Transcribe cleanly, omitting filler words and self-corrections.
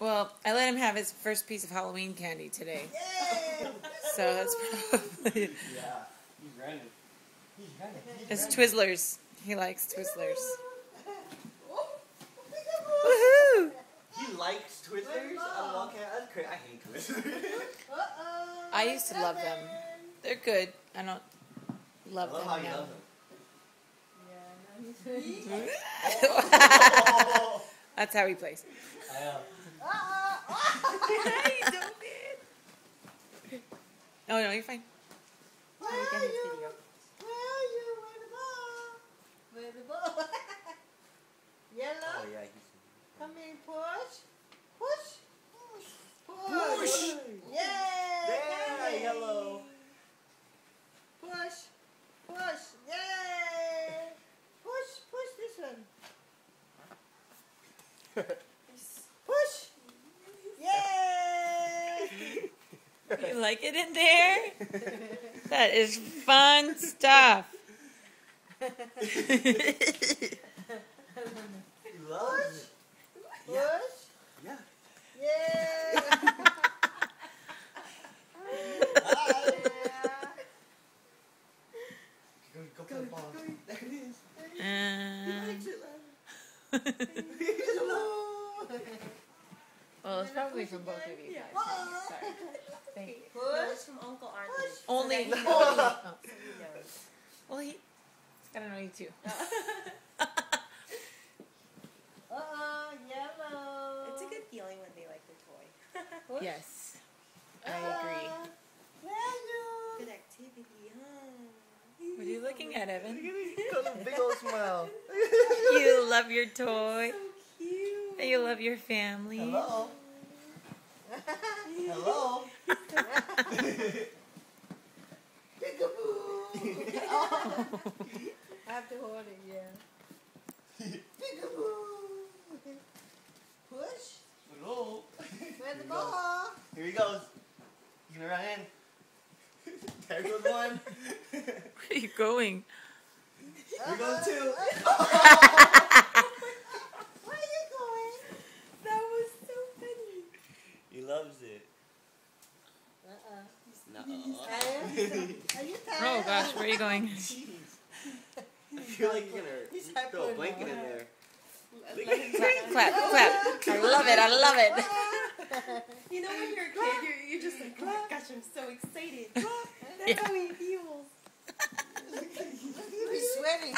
Well, I let him have his first piece of Halloween candy today. Yay! So that's probably... Yeah, he's running. He's running. It's Twizzlers. He likes Twizzlers. Woohoo! He likes Twizzlers? I'm walking out. That's crazy. I hate Twizzlers. I used to love them. They're good. I don't love I love them how you now. love them. That's how he plays. I know. Oh no, you're fine. Where are you? Where the ball? Yellow? Oh, yeah, he's... Come in, push. Push. Yay! There, yellow. Push. Yay! Push this one. Push. Yay! You like it in there? That is fun stuff. He loves it. Push. Yeah. Yay! Go play ball. There it is. Well, it's probably from both of you guys. Sorry. Thank you. No, it's from Uncle Arthur. Only. So Oh. he knows. Well, he's gotta know you too. Yellow. It's a good feeling when they like the toy. Yes, I agree. Good activity, huh? What are you looking at, Evan? He's got a big old smile. You love your toy. So cute. And you love your family. Hello. Hello. Peekaboo. I have to hold it, yeah. Peekaboo. Push. Hello. Where's the ball? Here he goes. He's gonna run in. There goes one. Where are you going? Here goes two. Where are you going? That was so funny. He loves it. Are No. you tired? Oh gosh, where are you going? Jeez. I feel like you're He's gonna throw a hyper blanket in now. there. Clap. I love it. I love it. You know when you're a kid, you're just like, oh my gosh, I'm so excited. That's Yeah. how he feels. He's sweating.